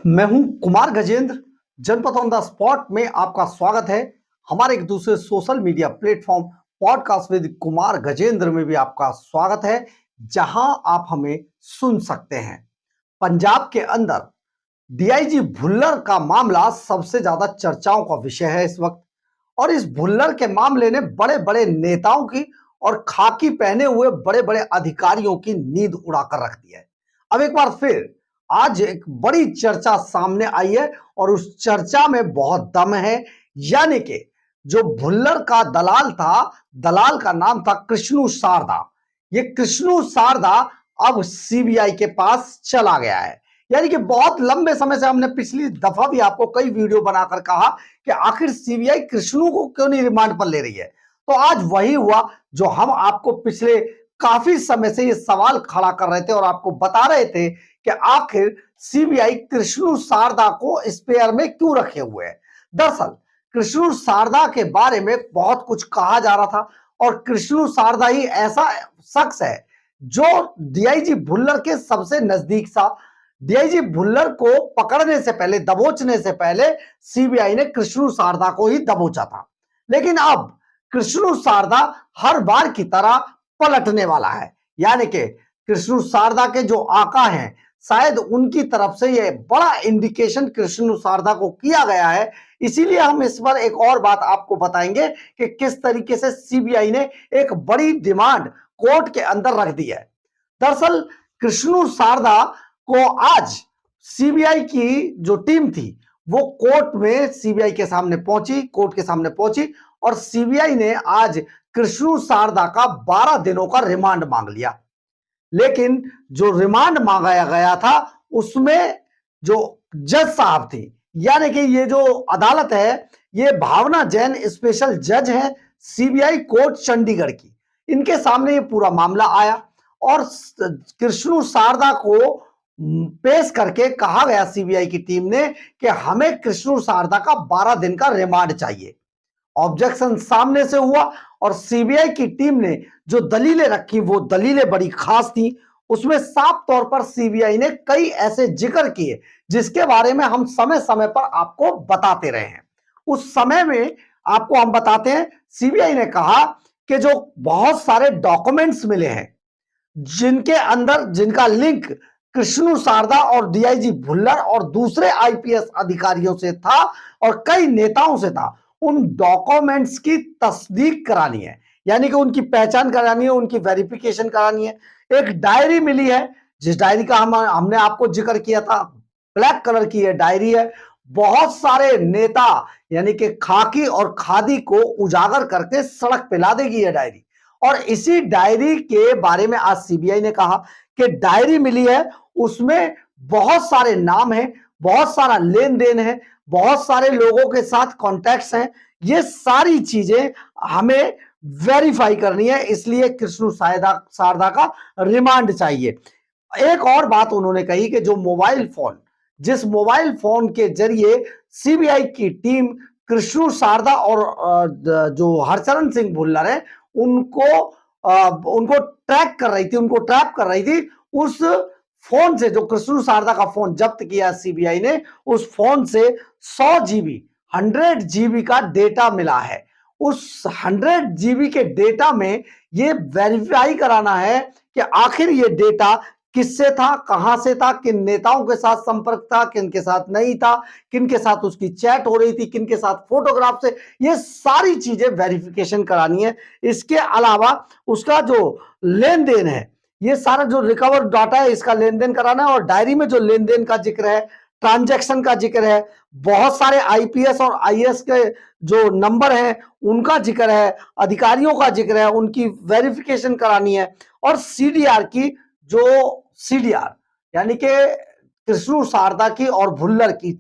मैं हूं कुमार गजेंद्र। जनपद ऑन द स्पॉट में आपका स्वागत है। हमारे एक दूसरे social media platform podcast with Kumar Gajendra में भी आपका स्वागत है, जहां आप हमें सुन सकते हैं। पंजाब के अंदर डीआईजी भुल्लर का मामला सबसे ज्यादा चर्चाओं का विषय है इस वक्त, और इस भुल्लर के मामले ने बड़े बड़े नेताओं की और खाकी पहने हुए बड़े बड़े अधिकारियों की नींद उड़ाकर रख दी है। अब एक बार फिर आज एक बड़ी चर्चा सामने आई है और उस चर्चा में बहुत दम है। यानी कि जो भुल्लर का दलाल था, दलाल का नाम था कृष्णु शारदा। ये कृष्णु शारदा अब सीबीआई के पास चला गया है। यानी कि बहुत लंबे समय से हमने पिछली दफा भी आपको कई वीडियो बनाकर कहा कि आखिर सीबीआई कृष्णु को क्यों नहीं रिमांड पर ले रही है। तो आज वही हुआ जो हम आपको पिछले काफी समय से ये सवाल खड़ा कर रहे थे और आपको बता रहे थे कि आखिर सीबीआई कृष्णु शारदा को स्पेयर में क्यों रखे हुए है। दरअसल कृष्णु शारदा के बारे में बहुत कुछ कहा जा रहा था और कृष्णु शारदा ही ऐसा शख्स है जो डीआईजी भुल्लर के सबसे नजदीक था। डीआईजी भुल्लर को पकड़ने से पहले, दबोचने से पहले सीबीआई ने कृष्णु शारदा को ही दबोचा था। लेकिन अब कृष्णु शारदा हर बार की तरह पलटने वाला है। यानी कि कृष्णु शारदा के जो आका हैं, शायद उनकी तरफ से यह बड़ा इंडिकेशन कृष्णु शारदा को किया गया है। इसीलिए हम इस पर एक और बात आपको बताएंगे कि किस तरीके से सीबीआई ने एक बड़ी डिमांड कोर्ट के अंदर रख दी है। दरअसल कृष्णु शारदा को आज सीबीआई की जो टीम थी वो कोर्ट में सीबीआई के सामने पहुंची, कोर्ट के सामने पहुंची, और सीबीआई ने आज कृष्णु शारदा का 12 दिनों का रिमांड मांग लिया। लेकिन जो रिमांड मांगा गया था उसमें जो जज साहब थे, यानी कि ये जो अदालत है, ये भावना जैन स्पेशल जज है सीबीआई कोर्ट चंडीगढ़ की, इनके सामने ये पूरा मामला आया और कृष्णु शारदा को पेश करके कहा गया सीबीआई की टीम ने कि हमें कृष्णु शारदा का 12 दिन का रिमांड चाहिए। ऑब्जेक्शन सामने से हुआ और सीबीआई की टीम ने जो दलीलें रखी वो दलीलें बड़ी खास थी। उसमें साफ तौर पर सीबीआई ने कई ऐसे जिक्र किए जिसके बारे में हम समय समय पर आपको बताते रहे हैं। उस समय में आपको हम बताते हैं, सीबीआई ने कहा कि जो बहुत सारे डॉक्यूमेंट्स मिले हैं जिनके अंदर, जिनका लिंक कृष्णु शारदा और डीआईजी भुल्लर और दूसरे आईपीएस अधिकारियों से था और कई नेताओं से था, उन डॉक्यूमेंट्स की तस्दीक करानी है। यानी कि उनकी पहचान करानी है, उनकी वेरिफिकेशन करानी है। एक डायरी मिली है जिस डायरी का हमने आपको जिक्र किया था, ब्लैक कलर की है डायरी है। बहुत सारे नेता यानी कि खाकी और खादी को उजागर करके सड़क पे ला देगी ये डायरी। और इसी डायरी के बारे में आज सीबीआई ने कहा कि डायरी मिली है, उसमें बहुत सारे नाम हैं, बहुत सारा लेन देन है, बहुत सारे लोगों के साथ कॉन्टैक्ट्स हैं। ये सारी चीजें हमें वेरीफाई करनी है, इसलिए कृष्णु शारदा का रिमांड चाहिए। एक और बात उन्होंने कही कि जो मोबाइल फोन, जिस मोबाइल फोन के जरिए सीबीआई की टीम कृष्णु शारदा और जो हरचरण सिंह भुल्लर है उनको ट्रैक कर रही थी, उनको ट्रैप कर रही थी, उस फोन से, जो कृष्णु शारदा का फोन जब्त किया सीबीआई ने, उस फोन से 100 जीबी 100 जीबी का डेटा मिला है। उस 100 जीबी के डेटा में ये वेरीफाई कराना है कि आखिर ये डेटा किससे था, कहां से था, किन नेताओं के साथ संपर्क था, किन के साथ नहीं था, किन के साथ उसकी चैट हो रही थी, किन के साथ फोटोग्राफ से, ये सारी चीजें वेरिफिकेशन करानी है। इसके अलावा उसका जो लेन देन है, ये सारा जो रिकवर डाटा है, इसका लेन देन कराना है। और डायरी में जो लेन देन का जिक्र है, ट्रांजैक्शन का जिक्र है, बहुत सारे आईपीएस और आईएएस के जो नंबर हैं उनका जिक्र है, अधिकारियों का जिक्र है, उनकी वेरिफिकेशन करानी है। और सीडीआर की, जो सीडीआर यानी कि कृष्णु शारदा की और भुल्लर की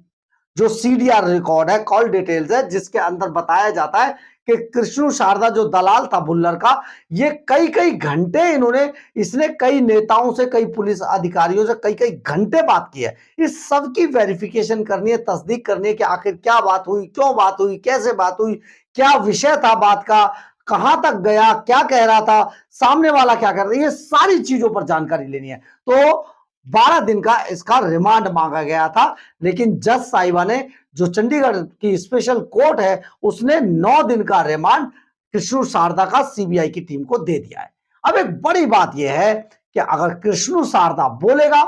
जो सीडीआर रिकॉर्ड है, कॉल डिटेल्स है, जिसके अंदर बताया जाता है कि कृष्णु शारदा जो दलाल था भुल्लर का, ये कई कई घंटे इसने कई नेताओं से, कई पुलिस अधिकारियों से कई कई घंटे बात की है। इस सब की वेरिफिकेशन करनी है, तस्दीक करनी है कि आखिर क्या बात हुई, क्यों बात हुई, कैसे बात हुई, क्या विषय था बात का, कहां तक गया, क्या कह रहा था, सामने वाला क्या कर रहा है, ये सारी चीजों पर जानकारी लेनी है। तो 12 दिन का इसका रिमांड मांगा गया था, लेकिन जज साहिबा ने, जो चंडीगढ़ की स्पेशल कोर्ट है, उसने 9 दिन का रिमांड कृष्णु शारदा का सीबीआई की टीम को दे दिया है। अब एक बड़ी बात यह है कि अगर कृष्णु शारदा बोलेगा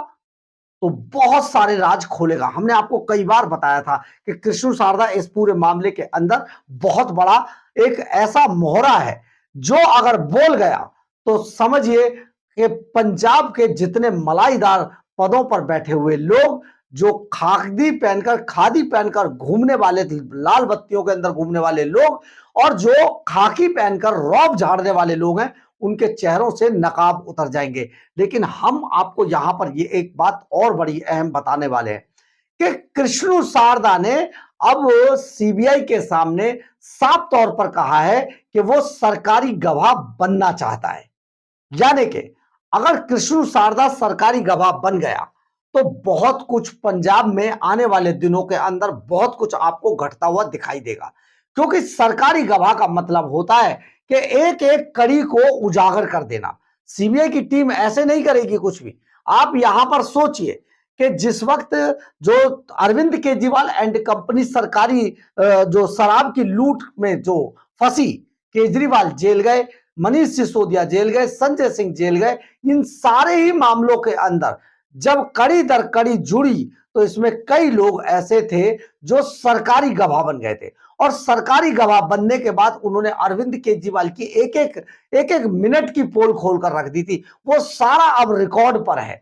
तो बहुत सारे राज खोलेगा। हमने आपको कई बार बताया था कि कृष्णु शारदा इस पूरे मामले के अंदर बहुत बड़ा एक ऐसा मोहरा है, जो अगर बोल गया तो समझिए कि पंजाब के जितने मलाईदार पदों पर बैठे हुए लोग, जो खादी पहनकर घूमने वाले, लाल बत्तियों के अंदर घूमने वाले लोग, और जो खाकी पहनकर रौब झाड़ने वाले लोग हैं, उनके चेहरों से नकाब उतर जाएंगे। लेकिन हम आपको यहां पर ये एक बात और बड़ी अहम बताने वाले हैं कि कृष्णु शारदा ने अब सीबीआई के सामने साफ तौर पर कहा है कि वो सरकारी गवाह बनना चाहता है। यानी कि अगर कृष्णु शारदा सरकारी गवाह बन गया तो बहुत कुछ पंजाब में आने वाले दिनों के अंदर बहुत कुछ आपको घटता हुआ दिखाई देगा। क्योंकि सरकारी गवाह का मतलब होता है कि एक एक कड़ी को उजागर कर देना। सीबीआई की टीम ऐसे नहीं करेगी कुछ भी। आप यहां पर सोचिए कि जिस वक्त जो अरविंद केजरीवाल एंड कंपनी सरकारी जो शराब की लूट में जो फंसी, केजरीवाल जेल गए, मनीष सिसोदिया जेल गए, संजय सिंह जेल गए, इन सारे ही मामलों के अंदर जब कड़ी दर कड़ी जुड़ी तो इसमें कई लोग ऐसे थे जो सरकारी गवाह बन गए थे। और सरकारी गवाह बनने के बाद उन्होंने अरविंद केजरीवाल की एक एक मिनट की पोल खोल कर रख दी थी। वो सारा अब रिकॉर्ड पर है।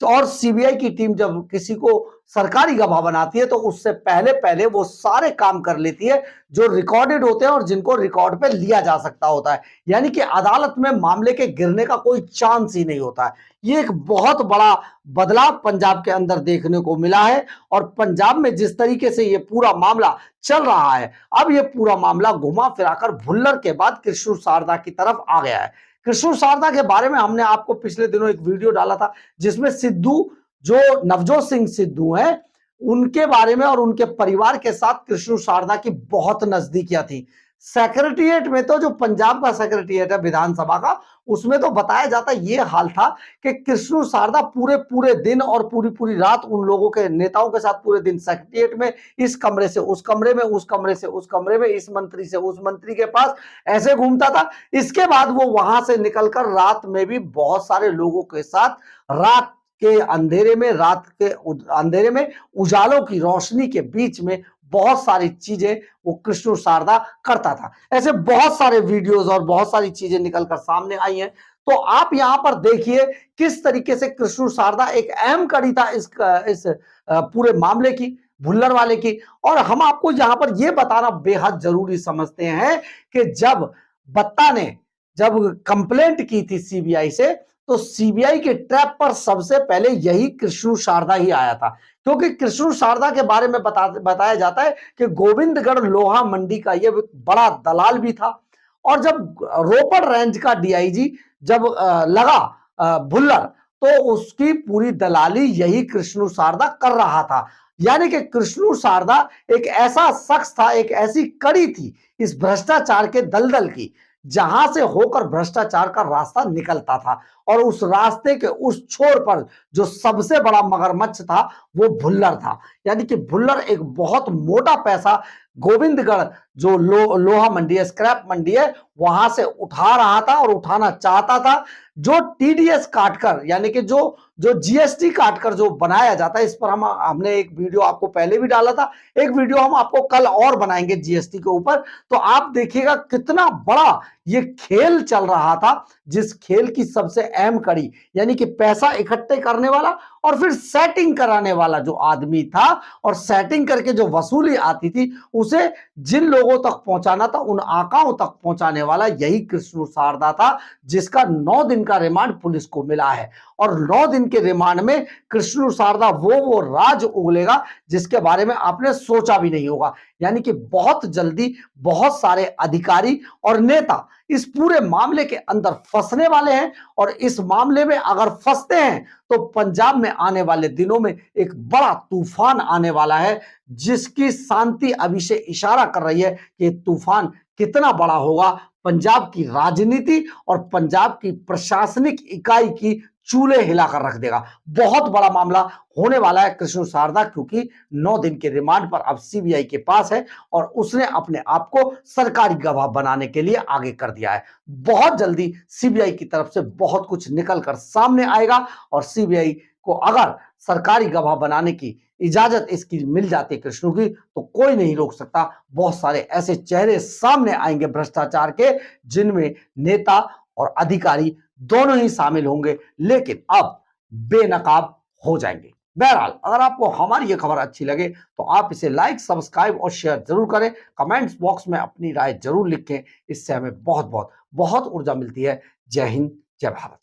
तो और सीबीआई की टीम जब किसी को सरकारी गवाह बनाती है तो उससे पहले पहले वो सारे काम कर लेती है जो रिकॉर्डेड होते हैं और जिनको रिकॉर्ड पे लिया जा सकता होता है। यानी कि अदालत में मामले के गिरने का कोई चांस ही नहीं होता है। ये एक बहुत बड़ा बदलाव पंजाब के अंदर देखने को मिला है। और पंजाब में जिस तरीके से ये पूरा मामला चल रहा है, अब ये पूरा मामला घुमा फिराकर भुल्लर के बाद कृष्णु शारदा की तरफ आ गया है। कृष्णु शारदा के बारे में हमने आपको पिछले दिनों एक वीडियो डाला था, जिसमें सिद्धू, जो नवजोत सिंह सिद्धू हैं, उनके बारे में और उनके परिवार के साथ कृष्णु शारदा की बहुत नजदीकियां थी। सेक्रेटेरिएट में तो, जो पंजाब का सेक्रेटेरिएट है विधानसभा का, उसमें तो बताया जाता ये हाल था कि कृष्णु शारदा पूरे पूरे दिन और पूरी पूरी रात उन लोगों के नेताओं के साथ पूरे दिन सेक्रेटेरिएट में, इस कमरे से उस कमरे में, उस कमरे से उस कमरे में, इस मंत्री से उस मंत्री के पास ऐसे घूमता था। इसके बाद वो वहां से निकलकर रात में भी बहुत सारे लोगों के साथ रात के अंधेरे में, अंधेरे में उजालों की रोशनी के बीच में बहुत सारी चीजें वो कृष्णु शारदा करता था। ऐसे बहुत सारे वीडियोस और बहुत सारी चीजें निकलकर सामने आई हैं। तो आप यहां पर देखिए किस तरीके से कृष्णु शारदा एक अहम कड़ी था इस पूरे मामले की, भुल्लर वाले की। और हम आपको यहां पर यह बताना बेहद जरूरी समझते हैं कि जब बत्ता ने जब कंप्लेंट की थी सीबीआई से, तो सीबीआई के ट्रैप पर सबसे पहले यही कृष्णु शारदा ही आया था। क्योंकि कृष्णु शारदा के बारे में बताया जाता है कि गोविंदगढ़ लोहा मंडी का यह बड़ा दलाल भी था। और जब रोपड़ रेंज का डीआईजी जब लगा भुल्लर, तो उसकी पूरी दलाली यही कृष्णु शारदा कर रहा था। यानी कि कृष्णु शारदा एक ऐसा शख्स था, एक ऐसी कड़ी थी इस भ्रष्टाचार के दलदल की, जहां से होकर भ्रष्टाचार का रास्ता निकलता था। और उस रास्ते के उस छोर पर जो सबसे बड़ा मगरमच्छ था वो भुल्लर था। यानी कि भुल्लर एक बहुत मोटा पैसा गोविंदगढ़ जो लोहा मंडी है, स्क्रैप मंडी है, वहां से उठा रहा था और उठाना चाहता था। जो टीडीएस काटकर, यानी कि जो जो जीएसटी काटकर जो बनाया जाता है, इस पर हमने एक वीडियो आपको पहले भी डाला था, एक वीडियो हम आपको कल और बनाएंगे जीएसटी के ऊपर। तो आप देखिएगा कितना बड़ा ये खेल चल रहा था, जिस खेल की सबसे अहम कड़ी यानी कि पैसा इकट्ठे करने वाला और फिर सेटिंग कराने वाला जो आदमी था, और सेटिंग करके जो वसूली आती थी उसे जिन लोगों तक पहुंचाना था, उन आकाओं तक पहुंचाने वाला यही कृष्णु शारदा था, जिसका 9 दिन का रिमांड पुलिस को मिला है। और 9 दिन के रिमांड में कृष्णु शारदा वो राज उगलेगा जिसके बारे में आपने सोचा भी नहीं होगा। यानी कि बहुत जल्दी बहुत सारे अधिकारी और नेता इस पूरे मामले के अंदर फंसने वाले हैं। और इस मामले में अगर फंसते हैं तो पंजाब में आने वाले दिनों में एक बड़ा तूफान आने वाला है, जिसकी शांति अभी से इशारा कर रही है कि तूफान कितना बड़ा होगा। पंजाब की राजनीति और पंजाब की प्रशासनिक इकाई की चूल्हे हिलाकर रख देगा। बहुत बड़ा मामला होने वाला है कृष्ण शारदा, क्योंकि 9 दिन के रिमांड पर अब सीबीआई के पास है और उसने अपने आप को सरकारी गवाह बनाने के लिए आगे कर दिया है। बहुत जल्दी सीबीआई की तरफ से बहुत कुछ निकलकर सामने आएगा और सीबीआई को अगर सरकारी गवाह बनाने की इजाजत इसकी मिल जाती है कृष्ण की, तो कोई नहीं रोक सकता। बहुत सारे ऐसे चेहरे सामने आएंगे भ्रष्टाचार के, जिनमें नेता और अधिकारी दोनों ही शामिल होंगे, लेकिन अब बेनकाब हो जाएंगे। बहरहाल, अगर आपको हमारी ये खबर अच्छी लगे तो आप इसे लाइक, सब्सक्राइब और शेयर जरूर करें। कमेंट्स बॉक्स में अपनी राय जरूर लिखें, इससे हमें बहुत बहुत बहुत ऊर्जा मिलती है। जय हिंद, जय भारत।